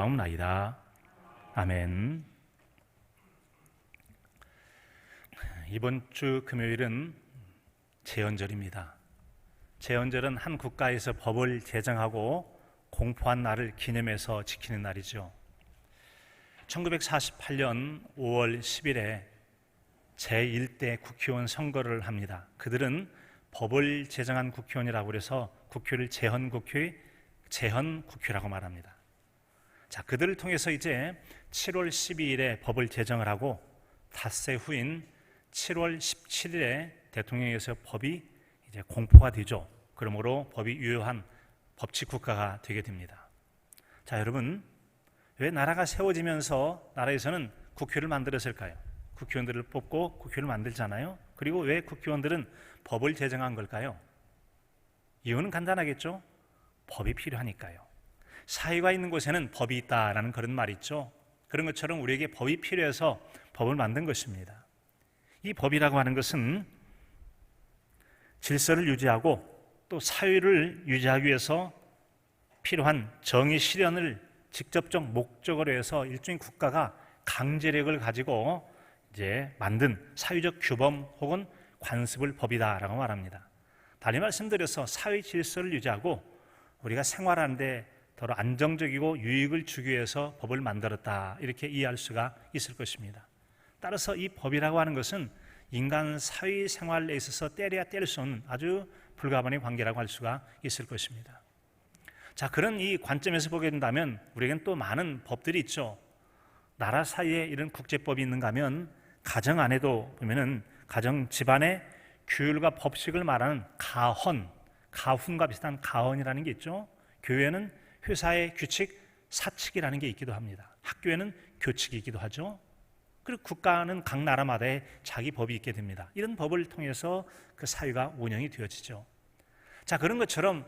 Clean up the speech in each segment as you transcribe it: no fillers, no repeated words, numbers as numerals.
기도하옵나이다. 아멘. 이번 주 금요일은 제헌절입니다. 제헌절은 한 국가에서 법을 제정하고 공포한 날을 기념해서 지키는 날이죠. 1948년 5월 10일에 제1대 국회의원 선거를 합니다. 그들은 법을 제정한 국회의원이라고 해서 국회를 제헌국회라고 말합니다. 자, 그들을 통해서 이제 7월 12일에 법을 제정을 하고 닷새 후인 7월 17일에 대통령에서 법이 이제 공포가 되죠. 그러므로 법이 유효한 법치 국가가 되게 됩니다. 자, 여러분, 왜 나라가 세워지면서 나라에서는 국회를 만들었을까요? 국회의원들을 뽑고 국회를 만들잖아요. 그리고 왜 국회의원들은 법을 제정한 걸까요? 이유는 간단하겠죠. 법이 필요하니까요. 사회가 있는 곳에는 법이 있다라는 그런 말이 있죠. 그런 것처럼 우리에게 법이 필요해서 법을 만든 것입니다. 이 법이라고 하는 것은 질서를 유지하고 또 사회를 유지하기 위해서 필요한 정의 실현을 직접적 목적으로 해서 일종의 국가가 강제력을 가지고 이제 만든 사회적 규범 혹은 관습을 법이다라고 말합니다. 다시 말씀드려서 사회 질서를 유지하고 우리가 생활하는데 더 안정적이고 유익을 주기 위해서 법을 만들었다, 이렇게 이해할 수가 있을 것입니다. 따라서 이 법이라고 하는 것은 인간 사회생활에 있어서 때려야 뗄 수 없는 아주 불가분의 관계라고 할 수가 있을 것입니다. 자, 그런 이 관점에서 보게 된다면 우리에겐 또 많은 법들이 있죠. 나라 사이에 이런 국제법이 있는가 하면 가정 안에도 보면은 가정 집안의 규율과 법식을 말하는 가훈과 비슷한 가헌이라는 게 있죠. 교회는 회사의 규칙, 사칙이라는 게 있기도 합니다. 학교에는 교칙이 있기도 하죠. 그리고 국가는 각 나라마다의 자기 법이 있게 됩니다. 이런 법을 통해서 그 사회가 운영이 되어지죠. 자, 그런 것처럼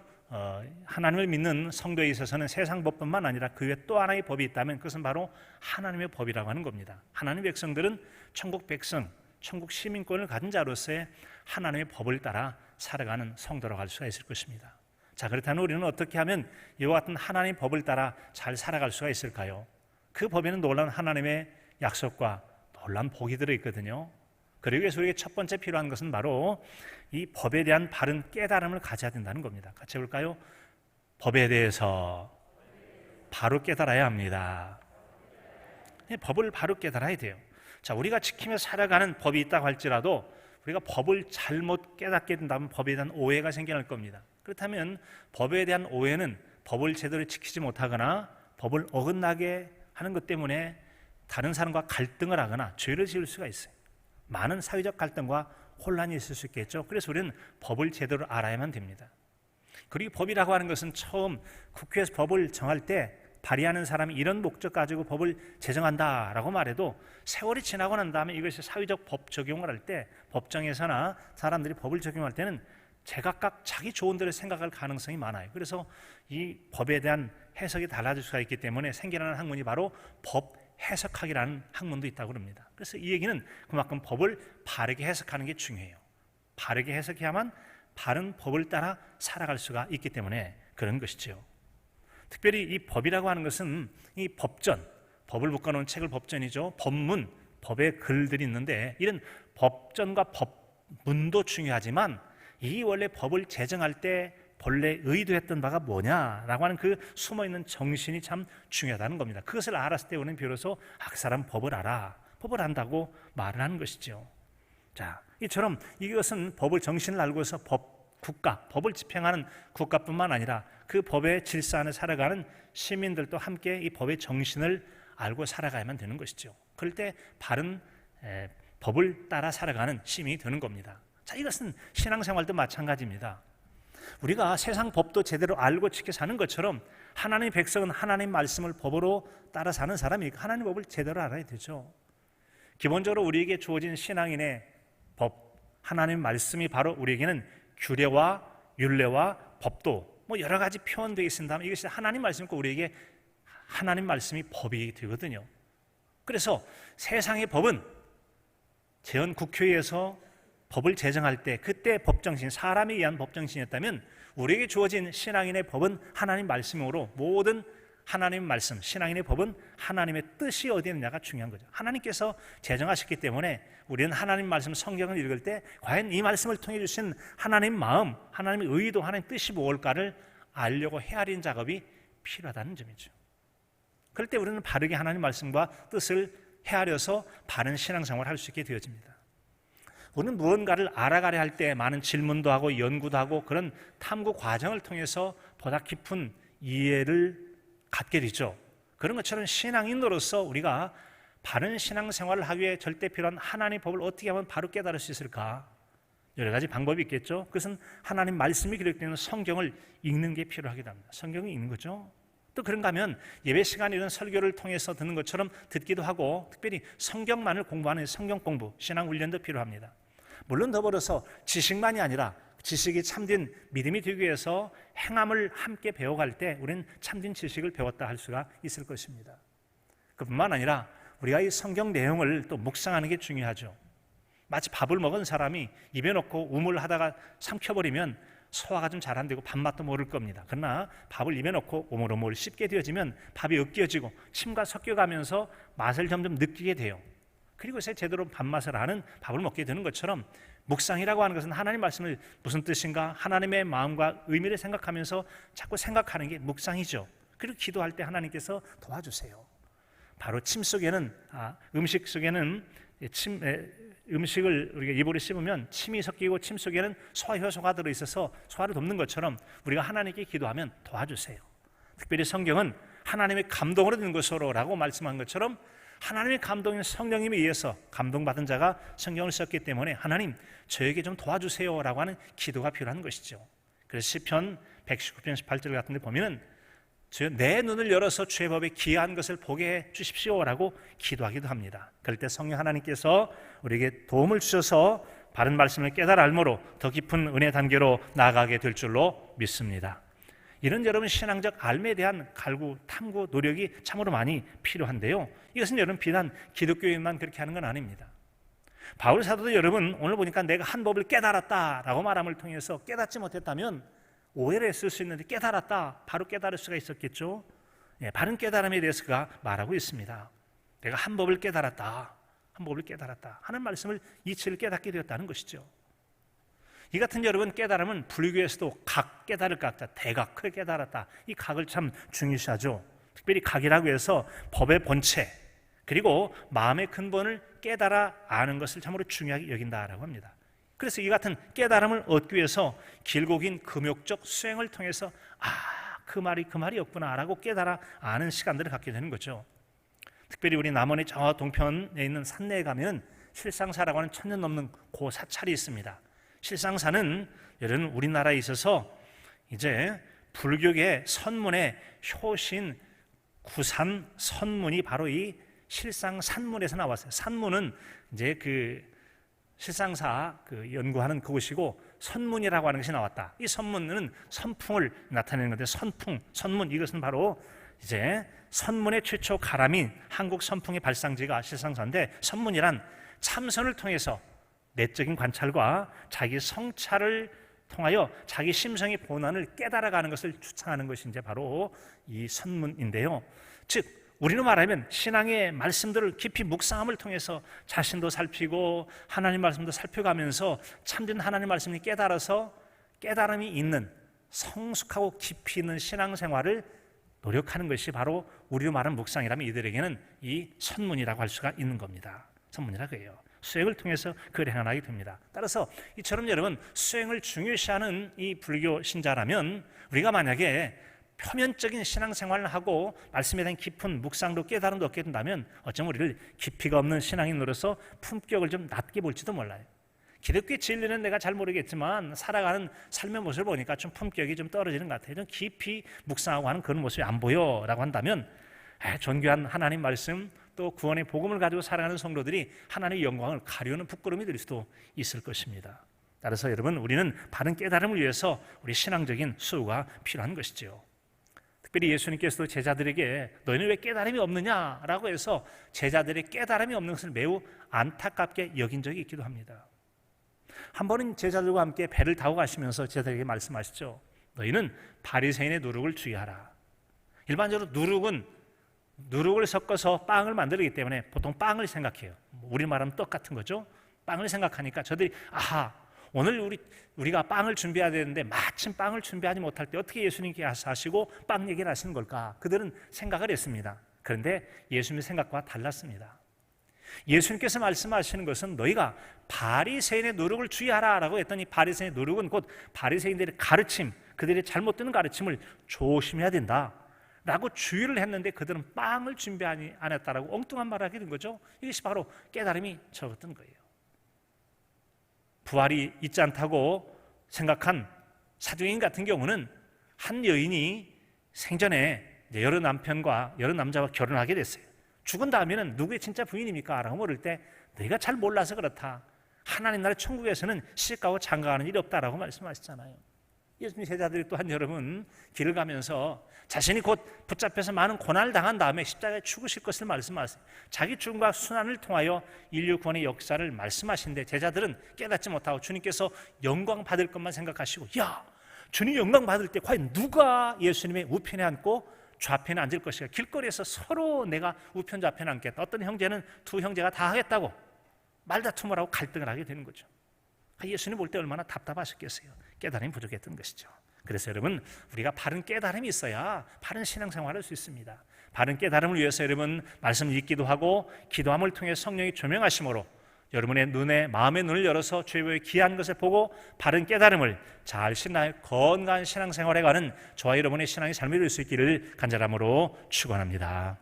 하나님을 믿는 성도에 있어서는 세상 법뿐만 아니라 그 외에 또 하나의 법이 있다면 그것은 바로 하나님의 법이라고 하는 겁니다. 하나님의 백성들은 천국 백성, 천국 시민권을 가진 자로서의 하나님의 법을 따라 살아가는 성도라고 할 수가 있을 것입니다. 자, 그렇다면 우리는 어떻게 하면 이와 같은 하나님의 법을 따라 잘 살아갈 수가 있을까요? 그 법에는 놀라운 하나님의 약속과 놀라운 복이 들어있거든요. 그러기 위해서 우리에게 첫 번째 필요한 것은 바로 이 법에 대한 바른 깨달음을 가져야 된다는 겁니다. 같이 해볼까요? 법에 대해서 바로 깨달아야 합니다. 법을 바로 깨달아야 돼요. 자, 우리가 지키며 살아가는 법이 있다고 할지라도 우리가 법을 잘못 깨닫게 된다면 법에 대한 오해가 생겨날 겁니다. 그렇다면 법에 대한 오해는 법을 제대로 지키지 못하거나 법을 어긋나게 하는 것 때문에 다른 사람과 갈등을 하거나 죄를 지을 수가 있어요. 많은 사회적 갈등과 혼란이 있을 수 있겠죠. 그래서 우리는 법을 제대로 알아야만 됩니다. 그리고 법이라고 하는 것은 처음 국회에서 법을 정할 때 발의하는 사람이 이런 목적 가지고 법을 제정한다라고 말해도 세월이 지나고 난 다음에 이것이 사회적 법 적용을 할 때 법정에서나 사람들이 법을 적용할 때는 제각각 자기 좋은 대로 생각할 가능성이 많아요. 그래서 이 법에 대한 해석이 달라질 수가 있기 때문에 생겨나는 학문이 바로 법 해석학이라는 학문도 있다고 합니다. 그래서 이 얘기는 그만큼 법을 바르게 해석하는 게 중요해요. 바르게 해석해야만 바른 법을 따라 살아갈 수가 있기 때문에 그런 것이죠. 특별히 이 법이라고 하는 것은 이 법전, 법을 묶어놓은 책을 법전이죠. 법문, 법의 글들이 있는데 이런 법전과 법문도 중요하지만 이 원래 법을 제정할 때 본래 의도했던 바가 뭐냐라고 하는 그 숨어있는 정신이 참 중요하다는 겁니다. 그것을 알았을 때 우리는 비로소 그 사람 법을 알아, 법을 안다고 말을 하는 것이죠. 자, 이처럼 이것은 법을 정신을 알고서 법을 집행하는 국가뿐만 아니라 그 법의 질서 안에 살아가는 시민들도 함께 이 법의 정신을 알고 살아가야만 되는 것이죠. 그럴 때 바른 법을 따라 살아가는 시민이 되는 겁니다. 자, 이것은 신앙생활도 마찬가지입니다. 우리가 세상 법도 제대로 알고 지켜 사는 것처럼 하나님의 백성은 하나님 말씀을 법으로 따라 사는 사람이니까 하나님 법을 제대로 알아야 되죠. 기본적으로 우리에게 주어진 신앙인의 법, 하나님 말씀이 바로 우리에게는 규례와 율례와 법도 여러 가지 표현되어 있습니다만 이것이 하나님 말씀이고 우리에게 하나님 말씀이 법이 되거든요. 그래서 세상의 법은 제헌국회에서 법을 제정할 때 그때 법정신, 사람에 의한 법정신이었다면 우리에게 주어진 신앙인의 법은 하나님 말씀으로 모든 하나님의 말씀, 신앙인의 법은 하나님의 뜻이 어디 있느냐가 중요한 거죠. 하나님께서 제정하셨기 때문에 우리는 하나님 말씀, 성경을 읽을 때 과연 이 말씀을 통해 주신 하나님 마음, 하나님의 의도, 하나님 뜻이 무엇일까를 알려고 헤아리는 작업이 필요하다는 점이죠. 그럴 때 우리는 바르게 하나님 말씀과 뜻을 헤아려서 바른 신앙생활을 할 수 있게 되어집니다. 우리는 무언가를 알아가려 할 때 많은 질문도 하고 연구도 하고 그런 탐구 과정을 통해서 보다 깊은 이해를 갖게 되죠. 그런 것처럼 신앙인으로서 우리가 바른 신앙생활을 하기 위해 절대 필요한 하나님의 법을 어떻게 하면 바로 깨달을 수 있을까? 여러 가지 방법이 있겠죠. 그것은 하나님 말씀이 기록되어 있는 성경을 읽는 게 필요하기도 합니다. 성경을 읽는 거죠. 또 그런가 하면 예배 시간 이런 설교를 통해서 듣는 것처럼 듣기도 하고 특별히 성경만을 공부하는 성경 공부, 신앙 훈련도 필요합니다. 물론 더불어서 지식만이 아니라 지식이 참된 믿음이 되기 위해서 행함을 함께 배워갈 때 우리는 참된 지식을 배웠다 할 수가 있을 것입니다. 그뿐만 아니라 우리가 이 성경 내용을 또 묵상하는 게 중요하죠. 마치 밥을 먹은 사람이 입에 넣고 우물 하다가 삼켜버리면 소화가 좀 잘 안 되고 밥맛도 모를 겁니다. 그러나 밥을 입에 넣고 오물오물 씹게 되어지면 밥이 으깨어지고 침과 섞여가면서 맛을 점점 느끼게 돼요. 그리고 제대로 밥맛을 아는 밥을 먹게 되는 것처럼 묵상이라고 하는 것은 하나님 말씀을 무슨 뜻인가 하나님의 마음과 의미를 생각하면서 자꾸 생각하는 게 묵상이죠. 그리고 기도할 때 하나님께서 도와주세요. 바로 침 속에는 음식 속에는 음식을 우리가 입으로 씹으면 침이 섞이고 침 속에는 소화효소가 들어있어서 소화를 돕는 것처럼 우리가 하나님께 기도하면 도와주세요. 특별히 성경은 하나님의 감동으로 된 것으로라고 말씀한 것처럼 하나님의 감동인 성령님에 의해서 감동받은 자가 성경을 썼기 때문에 하나님 저에게 좀 도와주세요라고 하는 기도가 필요한 것이죠. 그래서 시편 119편 18절 같은 데 보면은 내 눈을 열어서 주의 법에 기이한 것을 보게 해 주십시오라고 기도하기도 합니다. 그럴 때 성령 하나님께서 우리에게 도움을 주셔서 바른 말씀을 깨달아 알므로 더 깊은 은혜 단계로 나아가게 될 줄로 믿습니다. 이런 여러분 신앙적 알매에 대한 갈구, 탐구, 노력이 참으로 많이 필요한데요. 이것은 여러분 비단 기독교인만 그렇게 하는 건 아닙니다. 바울 사도도 여러분 오늘 보니까 내가 한 법을 깨달았다라고 말함을 통해서 깨닫지 못했다면 오해를 했을 수 있는데 깨달았다, 바로 깨달을 수가 있었겠죠. 바른 깨달음에 대해서 그가 말하고 있습니다. 내가 한 법을 깨달았다, 한 법을 깨달았다 하는 말씀을 이치를 깨닫게 되었다는 것이죠. 이 같은 여러분 깨달음은 불교에서도 각 깨달을 각자 대각을 깨달았다, 이 각을 참 중요시하죠. 특별히 각이라고 해서 법의 본체 그리고 마음의 근본을 깨달아 아는 것을 참으로 중요하게 여긴다라고 합니다. 그래서 이 같은 깨달음을 얻기 위해서 길고 긴 금욕적 수행을 통해서 그 말이었구나 라고 깨달아 아는 시간들을 갖게 되는 거죠. 특별히 우리 남원의 저 동편에 있는 산내에 가면 실상사라고 하는 1000년 넘는 고 사찰이 있습니다. 실상사는 여러분 우리나라에 있어서 이제 불교계 선문의 효신 구산 선문이 바로 이 실상산문에서 나왔어요. 산문은 이제 그 실상사 연구하는 그곳이고 선문이라고 하는 것이 나왔다. 이 선문은 선풍을 나타내는 건데 선문 이것은 바로 이제 선문의 최초 가람인 한국 선풍의 발상지가 실상사인데 선문이란 참선을 통해서 내적인 관찰과 자기 성찰을 통하여 자기 심성의 본원을 깨달아가는 것을 추창하는 것이 이제 바로 이 선문인데요. 즉 우리로 말하면 신앙의 말씀들을 깊이 묵상함을 통해서 자신도 살피고 하나님 말씀도 살펴가면서 참된 하나님 말씀을 깨달아서 깨달음이 있는 성숙하고 깊이 있는 신앙생활을 노력하는 것이 바로 우리로 말하는 묵상이라면 이들에게는 이 선문이라고 할 수가 있는 겁니다. 선문이라고 해요. 수행을 통해서 그걸 행하게 됩니다. 따라서 이처럼 여러분 수행을 중요시하는 이 불교 신자라면 우리가 만약에 표면적인 신앙생활을 하고 말씀에 대한 깊은 묵상도 깨달음도 얻게 된다면 어쩌면 우리를 깊이가 없는 신앙인으로서 품격을 좀 낮게 볼지도 몰라요. 기독교의 진리는 내가 잘 모르겠지만 살아가는 삶의 모습을 보니까 좀 품격이 좀 떨어지는 것 같아요. 좀 깊이 묵상하고 하는 그런 모습이 안 보여라고 한다면 존귀한 하나님 말씀 또 구원의 복음을 가지고 살아가는 성도들이 하나님의 영광을 가려는 부끄러움이 될 수도 있을 것입니다. 따라서 여러분 우리는 바른 깨달음을 위해서 우리 신앙적인 수고가 필요한 것이죠. 특별히 예수님께서도 제자들에게 너희는 왜 깨달음이 없느냐라고 해서 제자들의 깨달음이 없는 것을 매우 안타깝게 여긴 적이 있기도 합니다. 한 번은 제자들과 함께 배를 타고 가시면서 제자들에게 말씀하시죠. 너희는 바리새인의 누룩을 주의하라. 일반적으로 누룩을 섞어서 빵을 만들기 때문에 보통 빵을 생각해요. 우리 말하면 떡 같은 거죠. 빵을 생각하니까 저들이 오늘 우리가 빵을 준비해야 되는데 마침 빵을 준비하지 못할 때 어떻게 예수님께서 하시고 빵 얘기를 하시는 걸까? 그들은 생각을 했습니다. 그런데 예수님의 생각과 달랐습니다. 예수님께서 말씀하시는 것은 너희가 바리새인의 누룩을 주의하라라고 했더니 바리새인의 누룩은 곧 바리새인들의 가르침, 그들의 잘못 듣는 가르침을 조심해야 된다 라고 주의를 했는데 그들은 빵을 준비하지 않았다라고 엉뚱한 말을 하게 된 거죠. 이것이 바로 깨달음이 적었던 거예요. 부활이 있지 않다고 생각한 사두개인 같은 경우는 한 여인이 생전에 여러 남자와 결혼하게 됐어요. 죽은 다음에는 누구의 진짜 부인입니까? 라고 물을 때 너희가 잘 몰라서 그렇다. 하나님 나라 천국에서는 시집가고 장가가는 일이 없다라고 말씀하시잖아요. 예수님 제자들이 또한 여러분 길을 가면서 자신이 곧 붙잡혀서 많은 고난을 당한 다음에 십자가에 죽으실 것을 말씀하세요. 자기 죽음과 순환을 통하여 인류 구원의 역사를 말씀하시는데 제자들은 깨닫지 못하고 주님께서 영광 받을 것만 생각하시고 주님 영광 받을 때 과연 누가 예수님의 우편에 앉고 좌편에 앉을 것이야. 길거리에서 서로 내가 우편 좌편에 앉겠다. 어떤 형제는 두 형제가 다 하겠다고 말다툼을 하고 갈등을 하게 되는 거죠. 예수님 볼 때 얼마나 답답하셨겠어요. 깨달음이 부족했던 것이죠. 그래서 여러분 우리가 바른 깨달음이 있어야 바른 신앙생활을 할 수 있습니다. 바른 깨달음을 위해서 여러분 말씀을 읽기도 하고 기도함을 통해 성령이 조명하심으로 여러분의 눈에 마음의 눈을 열어서 주의 귀한 것을 보고 바른 깨달음을 잘 신나요 건강한 신앙생활에 가는 저와 여러분의 신앙이 삶이 될 수 있기를 간절함으로 축원합니다.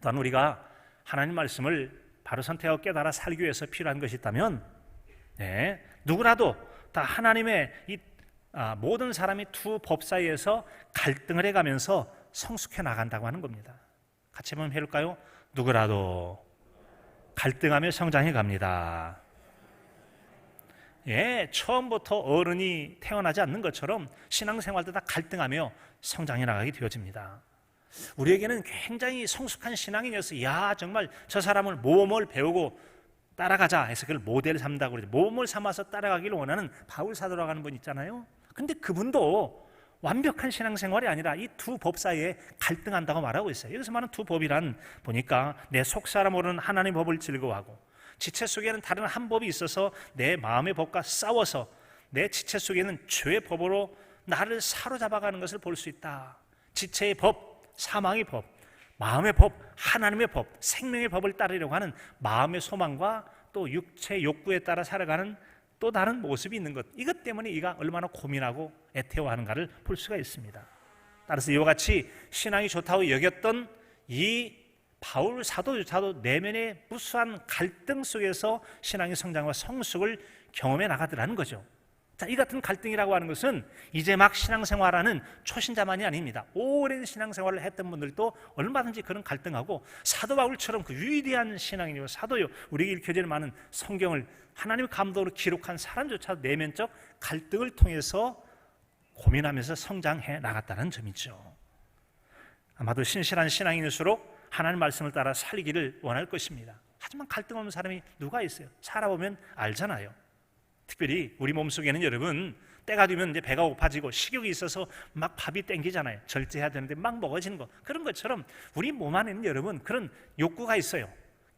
또한 우리가 하나님 말씀을 바로 선택하고 깨달아 살기 위해서 필요한 것이 있다면 누구라도 다 하나님의 모든 사람이 두 법 사이에서 갈등을 해가면서 성숙해 나간다고 하는 겁니다. 같이 한번 해볼까요? 누구라도 갈등하며 성장해 갑니다. 처음부터 어른이 태어나지 않는 것처럼 신앙생활도 다 갈등하며 성장해 나가게 되어집니다. 우리에게는 굉장히 성숙한 신앙인이어서 정말 저 사람을 뭐뭘 배우고 따라가자 해서 그걸 모델 삼다고 그러죠. 모험을 삼아서 따라가기를 원하는 바울 사도라고 하는 분 있잖아요. 근데 그분도 완벽한 신앙생활이 아니라 이 두 법 사이에 갈등한다고 말하고 있어요. 여기서 말하는 두 법이란 보니까 내 속사람으로는 하나님의 법을 즐거워하고 지체 속에는 다른 한 법이 있어서 내 마음의 법과 싸워서 내 지체 속에는 죄의 법으로 나를 사로잡아가는 것을 볼 수 있다. 지체의 법, 사망의 법, 마음의 법, 하나님의 법, 생명의 법을 따르려고 하는 마음의 소망과 또 육체의 욕구에 따라 살아가는 또 다른 모습이 있는 것, 이것 때문에 이가 얼마나 고민하고 애태워하는가를 볼 수가 있습니다. 따라서 이와 같이 신앙이 좋다고 여겼던 이 바울 사도조차도 내면의 무수한 갈등 속에서 신앙의 성장과 성숙을 경험해 나가더라는 거죠. 자, 이 같은 갈등이라고 하는 것은 이제 막 신앙생활하는 초신자만이 아닙니다. 오랜 신앙생활을 했던 분들도 얼마든지 그런 갈등하고 사도 바울처럼 그 위대한 신앙인이요 사도요 우리에게 읽혀지는 많은 성경을 하나님의 감동으로 기록한 사람조차도 내면적 갈등을 통해서 고민하면서 성장해 나갔다는 점이죠. 아마도 신실한 신앙인일수록 하나님 말씀을 따라 살기를 원할 것입니다. 하지만 갈등 없는 사람이 누가 있어요? 살아보면 알잖아요. 특별히 우리 몸속에는 여러분 때가 되면 이제 배가 고파지고 식욕이 있어서 막 밥이 땡기잖아요. 절제해야 되는데 막 먹어지는 거. 그런 것처럼 우리 몸 안에는 여러분 그런 욕구가 있어요.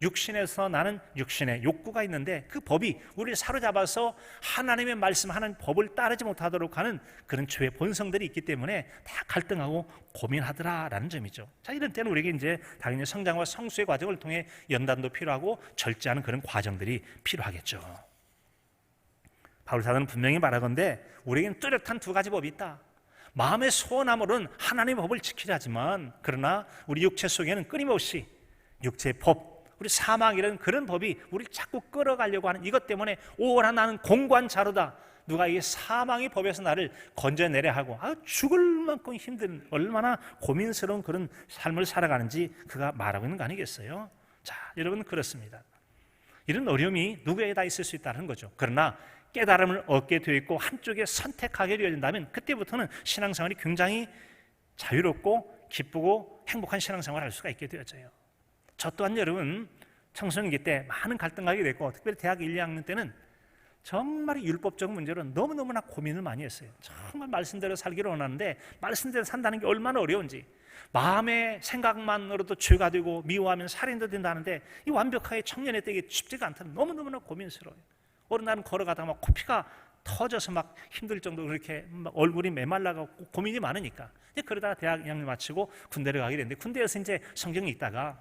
육신에서 나는 육신의 욕구가 있는데 그 법이 우리를 사로잡아서 하나님의 말씀, 하나님의 법을 따르지 못하도록 하는 그런 죄의 본성들이 있기 때문에 다 갈등하고 고민하더라라는 점이죠. 자, 이런 때는 우리에게 이제 당연히 성장과 성수의 과정을 통해 연단도 필요하고 절제하는 그런 과정들이 필요하겠죠. 바울 사도는 분명히 말하건대 우리에게는 뚜렷한 두 가지 법이 있다. 마음의 소원함으로는 하나님의 법을 지키려 하지만 그러나 우리 육체 속에는 끊임없이 육체의 법, 우리 사망이라는 그런 법이 우리를 자꾸 끌어가려고 하는 이것 때문에 오라 나는 공고한 자로다. 누가 이 사망의 법에서 나를 건져내려 하고 죽을 만큼 힘든 얼마나 고민스러운 그런 삶을 살아가는지 그가 말하고 있는 거 아니겠어요? 자, 여러분 그렇습니다. 이런 어려움이 누구에게 다 있을 수 있다는 거죠. 그러나 깨달음을 얻게 되어 있고 한쪽에 선택하게 되어진다면 그때부터는 신앙생활이 굉장히 자유롭고 기쁘고 행복한 신앙생활을 할 수가 있게 되어져요. 저 또한 여러분 청소년기 때 많은 갈등하게 됐고 특별히 대학 1, 2학년 때는 정말 율법적 문제로 너무너무나 고민을 많이 했어요. 정말 말씀대로 살기를 원하는데 말씀대로 산다는 게 얼마나 어려운지, 마음의 생각만으로도 죄가 되고 미워하면 살인도 된다는데 이 완벽하게 청년의 때에 쉽지가 않다는, 너무너무나 고민스러워요. 어느 날은 걸어가다가 막 코피가 터져서 막 힘들 정도로 그렇게 막 얼굴이 메말라가고 고민이 많으니까 그러다가 대학 2학년 마치고 군대를 가게 됐는데, 군대에서 이제 성경이 있다가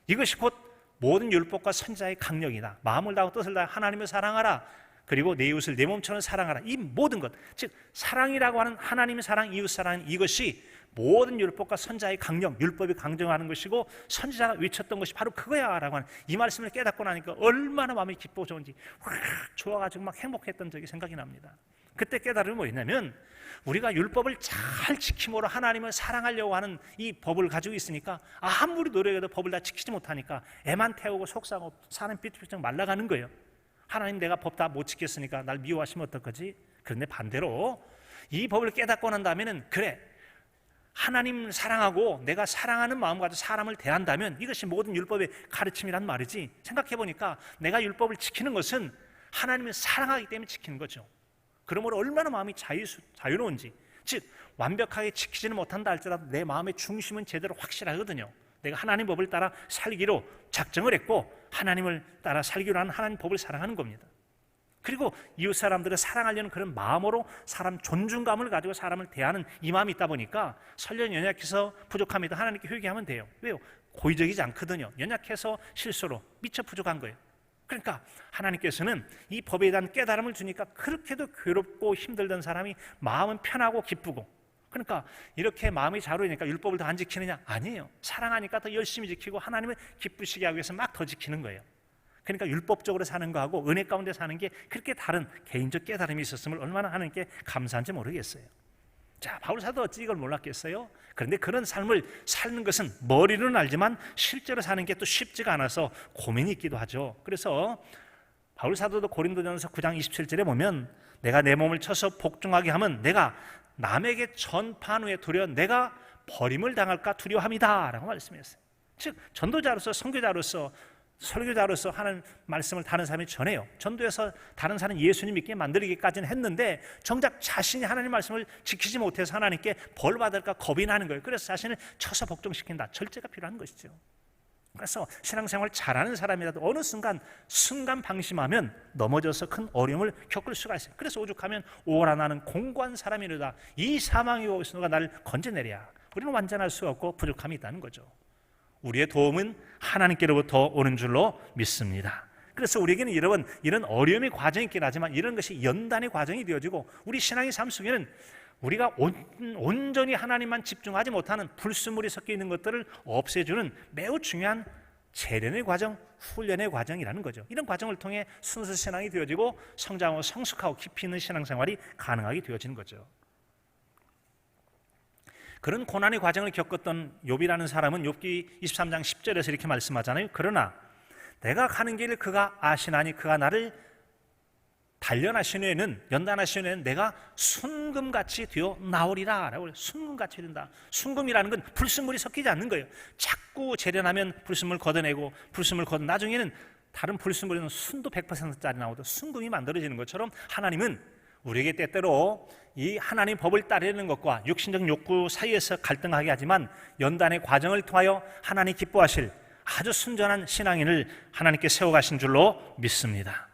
이것이 곧 모든 율법과 선지자의 강령이다. 마음을 다하고 뜻을 다하고 하나님을 사랑하라. 그리고 내 이웃을 내 몸처럼 사랑하라. 이 모든 것, 즉 사랑이라고 하는 하나님의 사랑, 이웃 사랑, 이것이 모든 율법과 선지자의 강령, 율법이 강정하는 것이고 선지자가 외쳤던 것이 바로 그거야 라고 하는 이 말씀을 깨닫고 나니까 얼마나 마음이 기쁘고 좋은지 확 좋아가지고 막 행복했던 적이 생각이 납니다. 그때 깨달음이 뭐였냐면, 우리가 율법을 잘 지킴으로 하나님을 사랑하려고 하는 이 법을 가지고 있으니까 아무리 노력해도 법을 다 지키지 못하니까 애만 태우고 속상하고 사는 삐뚤삐뚤 말라가는 거예요. 하나님, 내가 법 다 못 지켰으니까 날 미워하시면 어떡하지? 그런데 반대로 이 법을 깨닫고 난 다음에는, 그래, 하나님 사랑하고 내가 사랑하는 마음 가지고 사람을 대한다면 이것이 모든 율법의 가르침이란 말이지. 생각해보니까 내가 율법을 지키는 것은 하나님을 사랑하기 때문에 지키는 거죠. 그러므로 얼마나 마음이 자유로운지, 즉 완벽하게 지키지는 못한다 할지라도 내 마음의 중심은 제대로 확실하거든요. 내가 하나님 법을 따라 살기로 작정을 했고 하나님을 따라 살기로 하는 하나님 법을 사랑하는 겁니다. 그리고 이웃 사람들을 사랑하려는 그런 마음으로 사람 존중감을 가지고 사람을 대하는 이 마음이 있다 보니까 설령 연약해서 부족합니다, 하나님께 회개하면 돼요. 왜요? 고의적이지 않거든요. 연약해서 실수로 미처 부족한 거예요. 그러니까 하나님께서는 이 법에 대한 깨달음을 주니까 그렇게도 괴롭고 힘들던 사람이 마음은 편하고 기쁘고, 그러니까 이렇게 마음이 자유로우니까 율법을 더 안 지키느냐? 아니에요. 사랑하니까 더 열심히 지키고 하나님을 기쁘시게 하기 위해서 막 더 지키는 거예요. 그러니까 율법적으로 사는 거하고 은혜 가운데 사는 게 그렇게 다른 개인적 깨달음이 있었음을 얼마나 하나님께 감사한지 모르겠어요. 자, 바울 사도 어찌 이걸 몰랐겠어요? 그런데 그런 삶을 사는 것은 머리로는 알지만 실제로 사는 게 또 쉽지가 않아서 고민이 있기도 하죠. 그래서 바울 사도도 고린도전서 9장 27절에 보면, 내가 내 몸을 쳐서 복종하게 하면 내가 남에게 전파한 후에 도리어 내가 버림을 당할까 두려워합니다 라고 말씀했어요. 즉 전도자로서, 선교자로서, 설교자로서 하는 말씀을 다른 사람이 전해요. 전도해서 다른 사람 예수님 믿게 만들기까지는 했는데 정작 자신이 하나님 말씀을 지키지 못해서 하나님께 벌 받을까 겁이 나는 거예요. 그래서 자신을 쳐서 복종시킨다. 절제가 필요한 것이죠. 그래서 신앙생활 잘하는 사람이라도 어느 순간 방심하면 넘어져서 큰 어려움을 겪을 수가 있어요. 그래서 오죽하면 오라 나는 공고한 사람이로다. 이 사망이 오고서 누가 나를 건져내랴. 우리는 완전할 수 없고 부족함이 있다는 거죠. 우리의 도움은 하나님께로부터 오는 줄로 믿습니다. 그래서 우리에게는 이런 어려움의 과정이 있긴 하지만 이런 것이 연단의 과정이 되어지고, 우리 신앙의 삶 속에는 우리가 온전히 하나님만 집중하지 못하는 불순물이 섞여 있는 것들을 없애주는 매우 중요한 재련의 과정, 훈련의 과정이라는 거죠. 이런 과정을 통해 순수 신앙이 되어지고 성장하고 성숙하고 깊이 있는 신앙생활이 가능하게 되어지는 거죠. 그런 고난의 과정을 겪었던 욥이라는 사람은 욥기 23장 10절에서 이렇게 말씀하잖아요. 그러나 내가 가는 길을 그가 아시나니 그가 나를 단련하신 후에는, 연단하신 후에는 내가 순금같이 되어 나오리라 라고 해요. 순금같이 된다. 순금이라는 건 불순물이 섞이지 않는 거예요. 자꾸 재련하면 불순물 걷어내고 불순물 걷어 나중에는 다른 불순물에는 순도 100%짜리 나오도 순금이 만들어지는 것처럼 하나님은 우리에게 때때로 이 하나님 법을 따르는 것과 육신적 욕구 사이에서 갈등하게 하지만 연단의 과정을 통하여 하나님 기뻐하실 아주 순전한 신앙인을 하나님께 세워가신 줄로 믿습니다.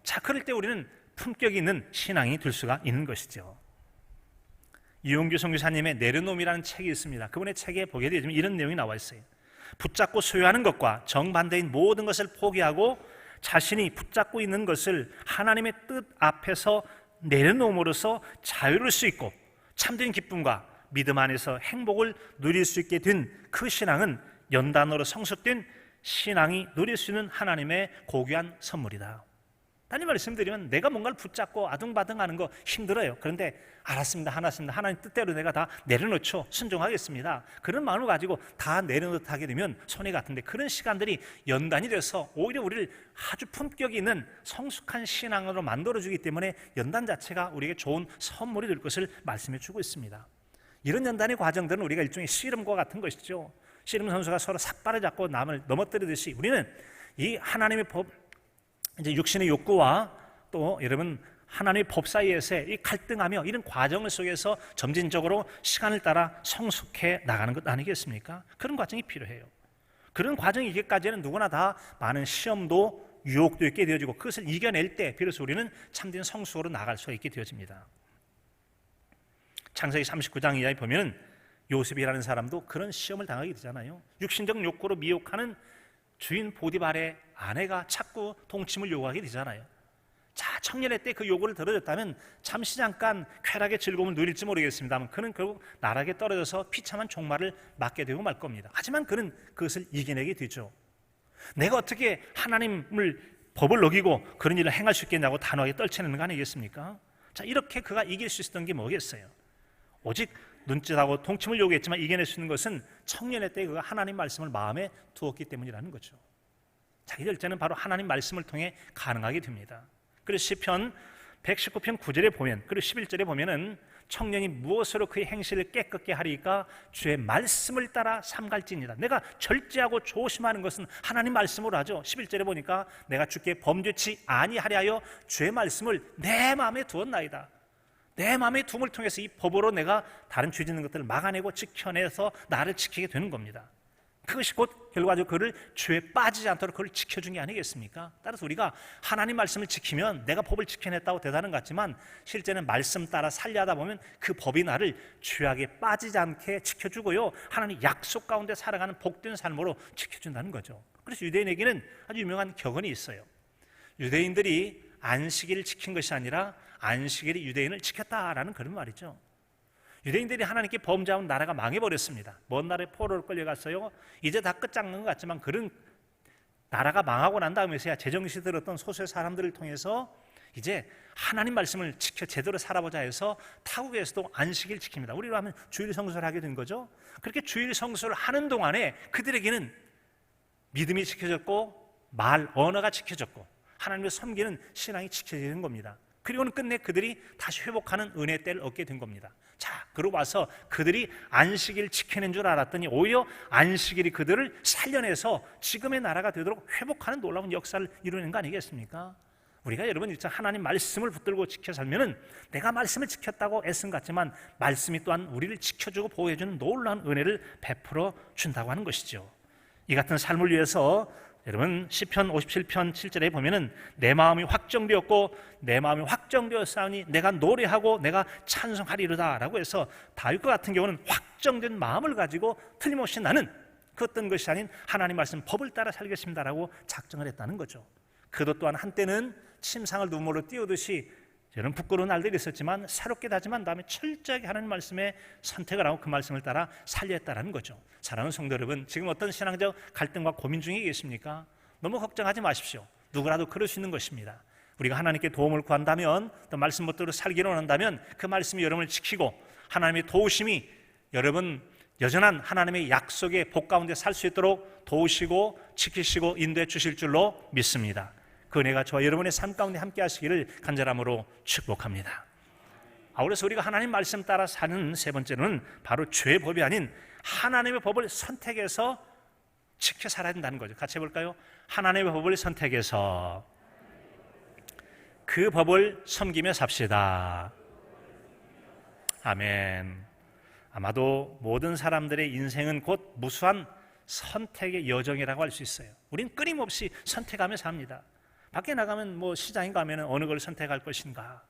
자, 그럴 때 우리는 품격 있는 신앙이 될 수가 있는 것이죠. 이용규 선교사님의 내려놓음이라는 책이 있습니다. 그분의 책에 보게 되면 이런 내용이 나와 있어요. 붙잡고 소유하는 것과 정반대인 모든 것을 포기하고 자신이 붙잡고 있는 것을 하나님의 뜻 앞에서 내려놓음으로써 자유로울 수 있고 참된 기쁨과 믿음 안에서 행복을 누릴 수 있게 된 그 신앙은 연단으로 성숙된 신앙이 누릴 수 있는 하나님의 고귀한 선물이다. 다시 말씀드리면 내가 뭔가를 붙잡고 아둥바둥하는 거 힘들어요. 그런데 알았습니다, 하나님 뜻대로 내가 다 내려놓죠. 순종하겠습니다. 그런 마음을 가지고 다 내려놓다 하게 되면 손해 같은데, 그런 시간들이 연단이 돼서 오히려 우리를 아주 품격이 있는 성숙한 신앙으로 만들어주기 때문에 연단 자체가 우리에게 좋은 선물이 될 것을 말씀해 주고 있습니다. 이런 연단의 과정들은 우리가 일종의 씨름과 같은 것이죠. 씨름 선수가 서로 삿발을 잡고 남을 넘어뜨리듯이 우리는 이 하나님의 법, 이제 육신의 욕구와 또 여러분 하나님의 법 사이에서의 이 갈등하며 이런 과정을 속에서 점진적으로 시간을 따라 성숙해 나가는 것 아니겠습니까? 그런 과정이 필요해요. 그런 과정이 이기까지는 누구나 다 많은 시험도 유혹도 있게 되어지고 그것을 이겨낼 때 비로소 우리는 참된 성숙으로 나갈 수가 있게 되어집니다. 창세기 39장 이하에 보면 요셉이라는 사람도 그런 시험을 당하게 되잖아요. 육신적 욕구로 미혹하는 주인 보디발의 아내가 자꾸 동침을 요구하게 되잖아요. 자, 청년의 때 그 요구를 들어줬다면 잠시 잠깐 쾌락의 즐거움을 누릴지 모르겠습니다만 그는 결국 나락에 떨어져서 비참한 종말을 맞게 되고 말 겁니다. 하지만 그는 그것을 이겨내게 되죠. 내가 어떻게 하나님을 법을 어기고 그런 일을 행할 수 있겠냐고 단호하게 떨쳐내는 거 아니겠습니까? 자, 이렇게 그가 이길 수 있었던 게 뭐겠어요? 오직 눈짓하고 동침을 요구했지만 이겨낼 수 있는 것은 청년의 때 그가 하나님 말씀을 마음에 두었기 때문이라는 거죠. 자기 절제는 바로 하나님 말씀을 통해 가능하게 됩니다. 그래서 시편 119편 9절에 보면 그리고 11절에 보면은 청년이 무엇으로 그의 행실을 깨끗게 하리까 주의 말씀을 따라 삼갈지니라. 내가 절제하고 조심하는 것은 하나님 말씀으로 하죠. 11절에 보니까 내가 주께 범죄치 아니하려 하여 주의 말씀을 내 마음에 두었나이다. 내 마음의 둠을 통해서 이 법으로 내가 다른 죄 짓는 것들을 막아내고 지켜내서 나를 지키게 되는 겁니다. 그것이 곧 결과적으로 그를 죄에 빠지지 않도록 그를 지켜준 게 아니겠습니까? 따라서 우리가 하나님 말씀을 지키면 내가 법을 지켜냈다고 대단한 것 같지만 실제는 말씀 따라 살려하다 보면 그 법이 나를 죄악에 빠지지 않게 지켜주고요, 하나님 약속 가운데 살아가는 복된 삶으로 지켜준다는 거죠. 그래서 유대인에게는 아주 유명한 격언이 있어요. 유대인들이 안식일을 지킨 것이 아니라 안식일이 유대인을 지켰다라는 그런 말이죠. 유대인들이 하나님께 범죄하면 나라가 망해버렸습니다. 먼 나라에 포로로 끌려갔어요. 이제 다 끝장난 것 같지만 그런 나라가 망하고 난 다음에서야 제정신이 들었던 소수의 사람들을 통해서 이제 하나님 말씀을 지켜 제대로 살아보자 해서 타국에서도 안식일 지킵니다. 우리로 하면 주일 성수를 하게 된 거죠. 그렇게 주일 성수를 하는 동안에 그들에게는 믿음이 지켜졌고 말, 언어가 지켜졌고 하나님을 섬기는 신앙이 지켜지는 겁니다. 그리고는 끝내 그들이 다시 회복하는 은혜 때를 얻게 된 겁니다. 자, 그러고 와서 그들이 안식일 지켜낸 줄 알았더니 오히려 안식일이 그들을 살려내서 지금의 나라가 되도록 회복하는 놀라운 역사를 이루는 거 아니겠습니까? 우리가 여러분 하나님 말씀을 붙들고 지켜 살면은 내가 말씀을 지켰다고 애쓴 것 같지만 말씀이 또한 우리를 지켜주고 보호해주는 놀라운 은혜를 베풀어 준다고 하는 것이죠. 이 같은 삶을 위해서 여러분 시편 57편 7절에 보면은 내 마음이 확정되었고 내 마음이 확정되었사오니 내가 노래하고 내가 찬송하리로다 라고 해서 다윗과 같은 경우는 확정된 마음을 가지고 틀림없이 나는 그 어떤 것이 아닌 하나님 말씀 법을 따라 살겠습니다라고 작정을 했다는 거죠. 그도 또한 한때는 침상을 눈물로 띄우듯이 저는 부끄러운 날들이 있었지만 새롭게 다짐한 다음에 철저하게 하나님 말씀에 선택을 하고 그 말씀을 따라 살려했다는 거죠. 사랑하는 성도 여러분, 지금 어떤 신앙적 갈등과 고민 중에 계십니까? 너무 걱정하지 마십시오. 누구라도 그럴 수 있는 것입니다. 우리가 하나님께 도움을 구한다면 또 말씀 못대로 살기로 한다면 그 말씀이 여러분을 지키고 하나님의 도우심이 여러분 여전한 하나님의 약속의 복 가운데 살 수 있도록 도우시고 지키시고 인도해 주실 줄로 믿습니다. 그 은혜가 저와 여러분의 삶 가운데 함께 하시기를 간절함으로 축복합니다. 그래서 우리가 하나님 말씀 따라 사는 세 번째는 바로 죄의 법이 아닌 하나님의 법을 선택해서 지켜 살아야 된다는 거죠. 같이 해볼까요? 하나님의 법을 선택해서 그 법을 섬기며 삽시다. 아멘. 아마도 모든 사람들의 인생은 곧 무수한 선택의 여정이라고 할 수 있어요. 우린 끊임없이 선택하며 삽니다. 밖에 나가면 뭐 시장에 가면 어느 걸 선택할 것인가,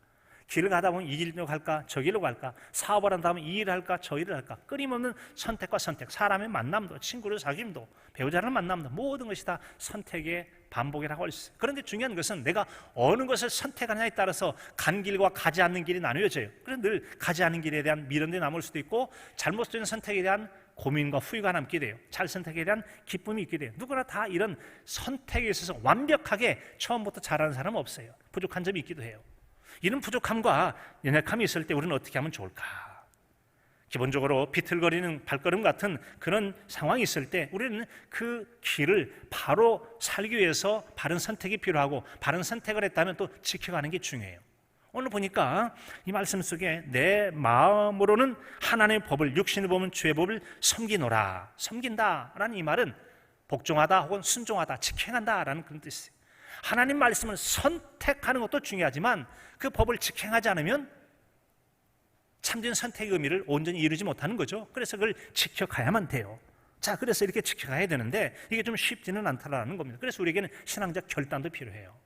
길을 가다 보면 이 길로 갈까 저 길로 갈까, 사업을 한다면 이 일을 할까 저 일을 할까, 끊임없는 선택과 선택. 사람의 만남도 친구를 사귐도 배우자를 만남도 모든 것이 다 선택의 반복이라고 할 수 있어요. 그런데 중요한 것은 내가 어느 것을 선택하느냐에 따라서 간 길과 가지 않는 길이 나누어져요. 그래서 늘 가지 않는 길에 대한 미련이 남을 수도 있고 잘못된 선택에 대한 고민과 후회가 남게 돼요. 잘 선택에 대한 기쁨이 있게 돼요. 누구나 다 이런 선택에 있어서 완벽하게 처음부터 잘하는 사람은 없어요. 부족한 점이 있기도 해요. 이런 부족함과 연약함이 있을 때 우리는 어떻게 하면 좋을까? 기본적으로 비틀거리는 발걸음 같은 그런 상황이 있을 때 우리는 그 길을 바로 살기 위해서 바른 선택이 필요하고 바른 선택을 했다면 또 지켜가는 게 중요해요. 오늘 보니까 이 말씀 속에 내 마음으로는 하나님의 법을, 육신을 보면 주의 법을 섬기노라, 섬긴다라는 이 말은 복종하다 혹은 순종하다, 직행한다라는 그런 뜻이에요. 하나님 말씀을 선택하는 것도 중요하지만 그 법을 직행하지 않으면 참된 선택의 의미를 온전히 이루지 못하는 거죠. 그래서 그걸 지켜가야만 돼요. 자, 그래서 이렇게 지켜가야 되는데 이게 좀 쉽지는 않다라는 겁니다. 그래서 우리에게는 신앙적 결단도 필요해요.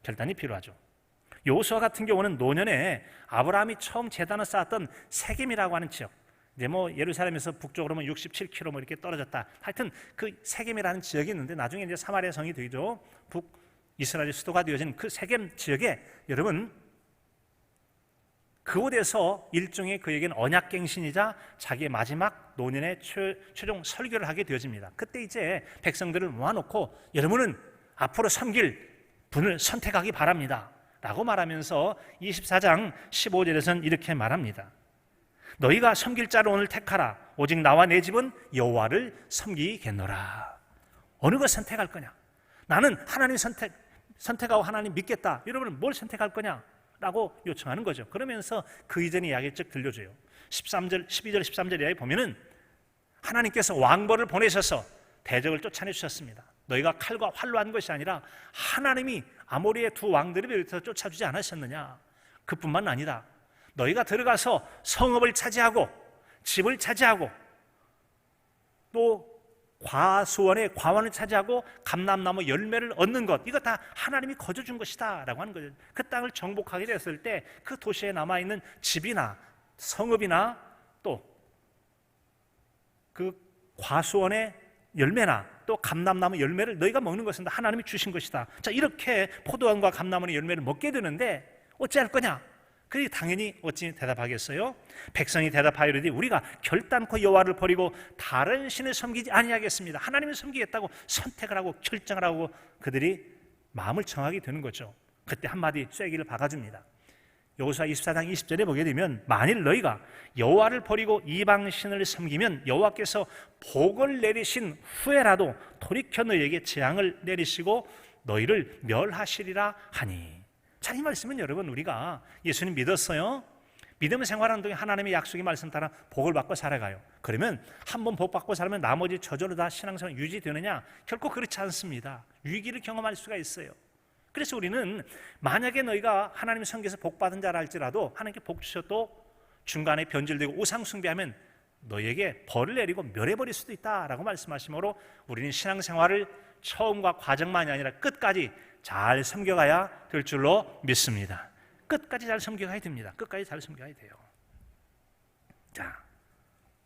결단이 필요하죠. 여호수아 같은 경우는 노년에 아브라함이 처음 제단을 쌓았던 세겜이라고 하는 지역, 이제 뭐 예루살렘에서 북쪽으로 67km 이렇게 떨어졌다. 하여튼 그 세겜이라는 지역이 있는데 나중에 이제 사마리아 성이 되죠. 북 이스라엘 수도가 되어진 그 세겜 지역에 여러분 그곳에서 일종의 그에게는 언약갱신이자 자기의 마지막 노년의 최종 설교를 하게 되어집니다. 그때 이제 백성들을 모아놓고 여러분은 앞으로 섬길 분을 선택하기 바랍니다 라고 말하면서 24장 15절에서는 이렇게 말합니다. 너희가 섬길 자를 오늘 택하라. 오직 나와 내 집은 여호와를 섬기겠노라. 어느 것 선택할 거냐? 나는 하나님 선택하고 하나님 믿겠다. 여러분은 뭘 선택할 거냐? 라고 요청하는 거죠. 그러면서 그 이전의 이야기를 쭉 들려줘요. 12절 13절 이야기 보면은 하나님께서 왕벌을 보내셔서 대적을 쫓아내 주셨습니다. 너희가 칼과 활로 한 것이 아니라 하나님이 아모리의 두 왕들을 비롯해서 쫓아주지 않으셨느냐? 그뿐만 아니라 너희가 들어가서 성읍을 차지하고 집을 차지하고 또 과수원의 과원을 차지하고 감람나무 열매를 얻는 것, 이거 다 하나님이 거저준 것이다 라고 하는 거죠. 그 땅을 정복하게 됐을 때 그 도시에 남아있는 집이나 성읍이나 또 그 과수원의 열매나 또 감람나무 열매를 너희가 먹는 것은 하나님이 주신 것이다. 자, 이렇게 포도원과 감람나무 열매를 먹게 되는데 어찌할 거냐? 그게 당연히 어찌 대답하겠어요? 백성이 대답하여 이르되 우리가 결단코 여호와를 버리고 다른 신을 섬기지 아니하겠습니다. 하나님을 섬기겠다고 선택을 하고 결정을 하고 그들이 마음을 정하게 되는 거죠. 그때 한마디 쐐기를 박아줍니다. 여호수아 24장 20절에 보게 되면 만일 너희가 여호와를 버리고 이방신을 섬기면 여호와께서 복을 내리신 후에라도 돌이켜 너희에게 재앙을 내리시고 너희를 멸하시리라 하니. 자, 이 말씀은 여러분 우리가 예수님 믿었어요. 믿음 생활하는 동안 하나님의 약속의 말씀 따라 복을 받고 살아가요. 그러면 한번 복 받고 살면 나머지 저절로 다 신앙생활 유지되느냐? 결코 그렇지 않습니다. 위기를 경험할 수가 있어요. 그래서 우리는 만약에 너희가 하나님 섬겨서 복 받은 자라 할지라도 하나님께 복 주셔도 중간에 변질되고 우상 숭배하면 너희에게 벌을 내리고 멸해버릴 수도 있다라고 말씀하시므로 우리는 신앙생활을 처음과 과정만이 아니라 끝까지 잘 섬겨가야 될 줄로 믿습니다. 끝까지 잘 섬겨가야 됩니다. 끝까지 잘 섬겨가야 돼요. 자,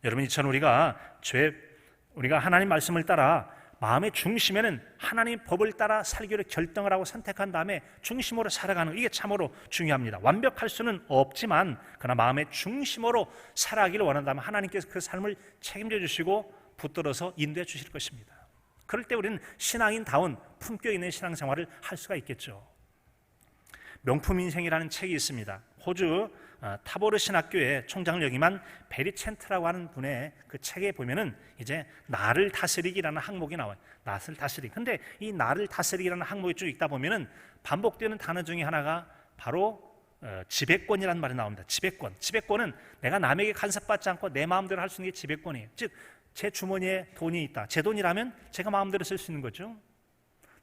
여러분 이처럼 우리가 하나님 말씀을 따라 마음의 중심에는 하나님 법을 따라 살기를 결정을 하고 선택한 다음에 중심으로 살아가는 거, 이게 참으로 중요합니다. 완벽할 수는 없지만 그러나 마음의 중심으로 살아가기를 원한다면 하나님께서 그 삶을 책임져 주시고 붙들어서 인도해 주실 것입니다. 그럴 때 우리는 신앙인다운 품격 있는 신앙생활을 할 수가 있겠죠. 명품 인생이라는 책이 있습니다. 호주 타보르 신학교의 총장을 역임한 베리 챈트라고 하는 분의 그 책에 보면은 이제 나를 다스리기라는 항목이 나와요. 나를 다스리기. 근데 이 나를 다스리기라는 항목이 쭉 읽다 보면은 반복되는 단어 중에 하나가 바로 지배권이라는 말이 나옵니다. 지배권. 지배권은 내가 남에게 간섭받지 않고 내 마음대로 할 수 있는 게 지배권이에요. 즉 제 주머니에 돈이 있다. 제 돈이라면 제가 마음대로 쓸 수 있는 거죠.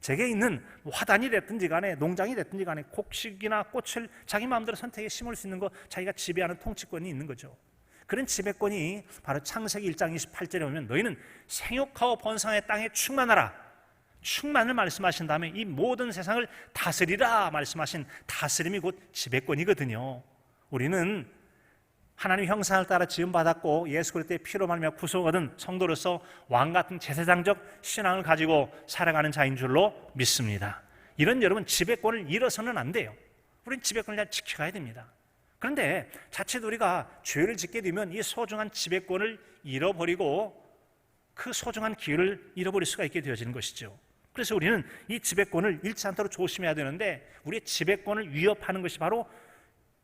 제게 있는 화단이 됐든지 간에 농장이 됐든지 간에 곡식이나 꽃을 자기 마음대로 선택해 심을 수 있는 거, 자기가 지배하는 통치권이 있는 거죠. 그런 지배권이 바로 창세기 1장 28절에 보면 너희는 생육하고 번성의 땅에 충만하라. 충만을 말씀하신 다음에 이 모든 세상을 다스리라 말씀하신 다스림이 곧 지배권이거든요. 우리는 하나님 형상을 따라 지음받았고 예수 그리스도의 피로 말미암아 구속 얻은 성도로서 왕같은 제사장적 신앙을 가지고 살아가는 자인 줄로 믿습니다. 이런 여러분 지배권을 잃어서는 안 돼요. 우리는 지배권을 잘 지켜가야 됩니다. 그런데 자칫 우리가 죄를 짓게 되면 이 소중한 지배권을 잃어버리고 그 소중한 기회를 잃어버릴 수가 있게 되어지는 것이죠. 그래서 우리는 이 지배권을 잃지 않도록 조심해야 되는데 우리의 지배권을 위협하는 것이 바로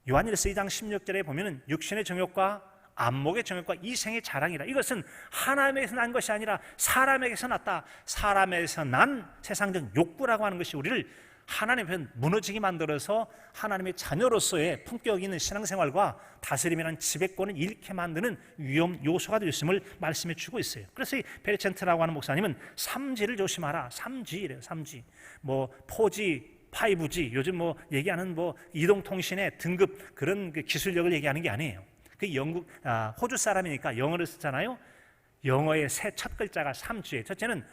요한일서 2장 16절에 보면은 육신의 정욕과 안목의 정욕과 이생의 자랑이라. 이것은 하나님에게서 난 것이 아니라 사람에게서 났다. 사람에게서 난 세상적 욕구라고 하는 것이 우리를 하나님 앞에 무너지게 만들어서 하나님의 자녀로서의 품격 있는 신앙생활과 다스림이라는 지배권을 잃게 만드는 위험 요소가 되었음을 말씀해 주고 있어요. 그래서 이 베리첸트라고 하는 목사님은 3G를 조심하라. 3G래요. 3G. 뭐 4G, 5G, 요즘 뭐 얘기하는 뭐 이동통신의 등급 그런 그 기술력을 얘기하는 게 아니에요. 그 호주 사람이니까 영어를 쓰잖아요. 영어의 첫 글자가 3G예요. 첫째는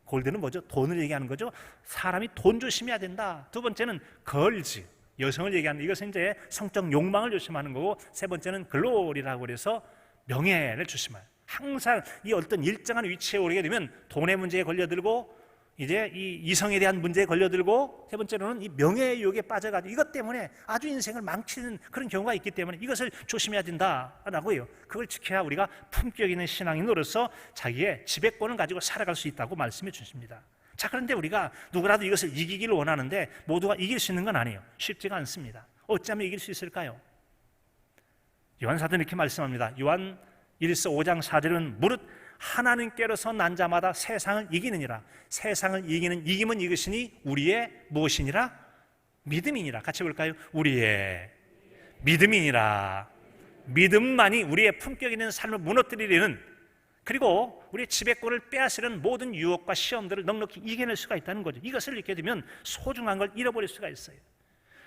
골드는 뭐죠? 돈을 얘기하는 거죠. 사람이 돈 조심해야 된다. 두 번째는 걸즈, 여성을 얘기하는, 이것은 이제 성적 욕망을 조심하는 거고, 세 번째는 글로리라고 그래서 명예를 조심해요. 항상 이 어떤 일정한 위치에 오르게 되면 돈의 문제에 걸려들고, 이제 이 이성에 대한 문제에 걸려들고, 세 번째로는 이 명예의 유혹에 빠져가지고 이것 때문에 아주 인생을 망치는 그런 경우가 있기 때문에 이것을 조심해야 된다라고 해요. 그걸 지켜야 우리가 품격 있는 신앙인으로서 자기의 지배권을 가지고 살아갈 수 있다고 말씀해 주십니다. 자, 그런데 우리가 누구라도 이것을 이기기를 원하는데 모두가 이길 수 있는 건 아니에요. 쉽지가 않습니다. 어쩌면 이길 수 있을까요? 요한사도는 이렇게 말씀합니다. 요한 1서 5장 4절은 무릇 하나님께로서 난 자마다 세상을 이기느니라. 세상을 이기는 이김은 이것이니 우리의 무엇이니라? 믿음이니라. 같이 볼까요? 우리의 믿음이니라. 믿음만이 우리의 품격 있는 삶을 무너뜨리려는, 그리고 우리의 지배권을 빼앗으려는 모든 유혹과 시험들을 넉넉히 이겨낼 수가 있다는 거죠. 이것을 잃게 되면 소중한 걸 잃어버릴 수가 있어요.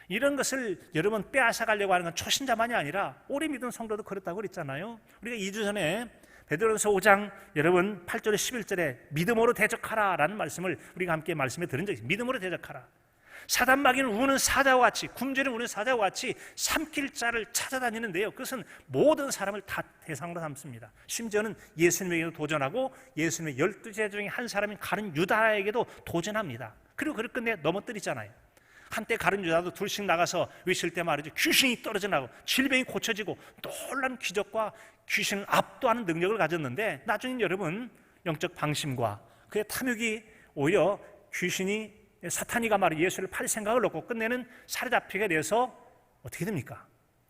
이런 것을 여러분 빼앗아 가려고 하는 건 초신자만이 아니라 오래 믿은 성도도 그렇다고 그랬잖아요. 우리가 2주 전에 베드로전서 5장 여러분 8절에 11절에 믿음으로 대적하라 라는 말씀을 우리가 함께 말씀해 들은 적이 있습니다. 믿음으로 대적하라. 사단 마귀는 우는 사자와 같이, 굶주린 우는 사자와 같이 삼킬 자를 찾아다니는데요, 그것은 모든 사람을 다 대상으로 삼습니다. 심지어는 예수님에게도 도전하고 예수님의 12제자 중에 한 사람인 가룟 유다에게도 도전합니다. 그리고 그를 끝내 넘어뜨리잖아요. 한때 가룟 유다도 둘씩 나가서 외칠 때 말이죠, 귀신이 떨어져 나고 질병이 고쳐지고 놀라운 기적과 귀신을 압도하는 능력을 가졌는데, 나중에 여러분 영적 방심과 그의 탐욕이 오히려 귀신이, 사탄이가 말이죠, 예수를 팔 생각을 놓고 끝내는 사로잡히게 돼서 어떻게 됩니까?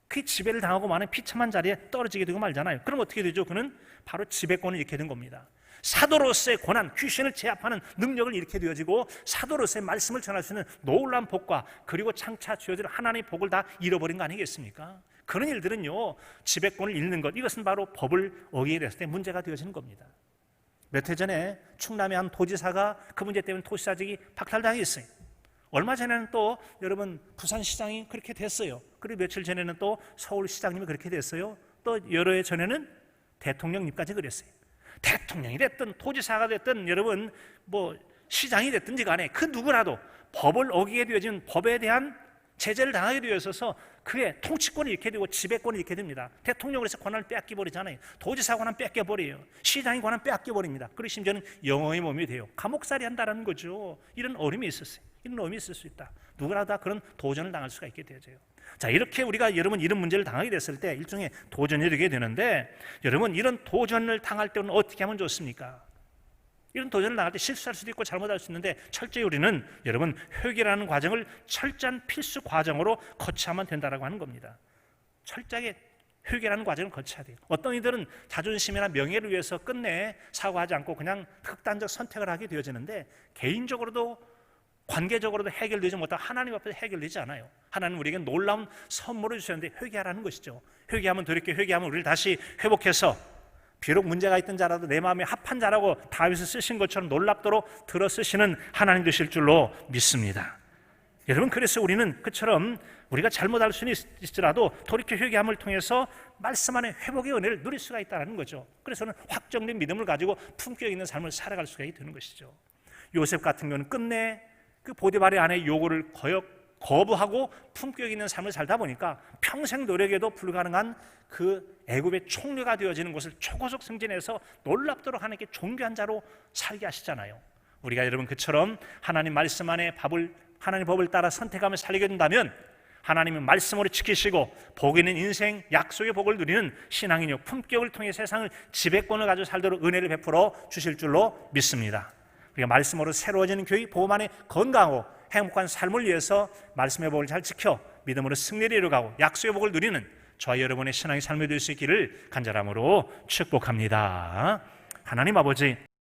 그 지배를 당하고 많은 비참한 자리에 떨어지게 되고 말잖아요. 그럼 어떻게 되죠? 그는 바로 지배권을 잃게 된 겁니다. 사도로서의 권한, 귀신을 제압하는 능력을 잃게 되어지고 사도로서의 말씀을 전할 수 있는 놀라운 복과 그리고 장차 주어질 하나님의 복을 다 잃어버린 거 아니겠습니까? 그런 일들은요, 지배권을 잃는 것, 이것은 바로 법을 어기게 됐을 때 문제가 되어지는 겁니다. 몇 해 전에 충남의 한 도지사가 그 문제 때문에 도시사직이 박탈당했어요. 얼마 전에는 또 여러분 부산시장이 그렇게 됐어요. 그리고 며칠 전에는 또 서울시장님이 그렇게 됐어요. 또 여러 해 전에는 대통령님까지 그랬어요. 대통령이 됐든 도지사가 됐든 여러분 뭐 시장이 됐든지 간에 그 누구라도 법을 어기게 되어진, 법에 대한 제재를 당하게 되어서 그의 통치권을 잃게 되고 지배권을 잃게 됩니다. 대통령으로 해서 권한을 빼앗겨 버리잖아요. 도지사 권한 뺏겨 버려요. 시장이 권한 빼앗겨 버립니다. 그리고 심지어는 영어의 몸이 돼요. 감옥살이 한다는 거죠. 이런 어려움이 있었어요. 이런 어려움이 있을 수 있다. 누구라도 다 그런 도전을 당할 수가 있게 되어져요. 자, 이렇게 우리가 여러분 이런 문제를 당하게 됐을 때 일종의 도전이 되게 되는데, 여러분 이런 도전을 당할 때는 어떻게 하면 좋습니까? 이런 도전을 당할 때 실수할 수도 있고 잘못할 수 있는데, 철저히 우리는 여러분 회개라는 과정을 철저한 필수 과정으로 거쳐야만 된다라고 하는 겁니다. 철저하게 회개라는 과정을 거쳐야 돼요. 어떤 이들은 자존심이나 명예를 위해서 끝내 사과하지 않고 그냥 극단적 선택을 하게 되어지는데, 개인적으로도 관계적으로도 해결되지 못하고 하나님 앞에서 해결되지 않아요. 하나님은 우리에게 놀라운 선물을 주셨는데 회개하라는 것이죠. 회개하면 돌이켜 회개하면 우리를 다시 회복해서, 비록 문제가 있던 자라도 내 마음에 합한 자라고 다윗을 쓰신 것처럼 놀랍도록 들어 쓰시는 하나님 되실 줄로 믿습니다. 여러분, 그래서 우리는 그처럼 우리가 잘못할 수는 있더라도 돌이켜 회개함을 통해서 말씀 안에 회복의 은혜를 누릴 수가 있다는 거죠. 그래서는 확정된 믿음을 가지고 품격 있는 삶을 살아갈 수가 되는 것이죠. 요셉 같은 경우는 끝내 그 보디발의 아내의 요구를 거부하고 품격 있는 삶을 살다 보니까 평생 노력에도 불가능한 그 애굽의 총리가 되어지는 것을 초고속 승진해서 놀랍도록 하나님께 존귀한 자로 살게 하시잖아요. 우리가 여러분 그처럼 하나님 말씀 안에 하나님 법을 따라 선택하며 살게 된다면 하나님은 말씀으로 지키시고 복 있는 인생, 약속의 복을 누리는 신앙인요, 품격을 통해 세상을 지배권을 가지고 살도록 은혜를 베풀어 주실 줄로 믿습니다. 우리가 말씀으로 새로워지는 교회, 복음 안에 건강하고 행복한 삶을 위해서 말씀의 복을 잘 지켜 믿음으로 승리를 이루어가고 약속의 복을 누리는 저와 여러분의 신앙의 삶이 될 수 있기를 간절함으로 축복합니다. 하나님 아버지,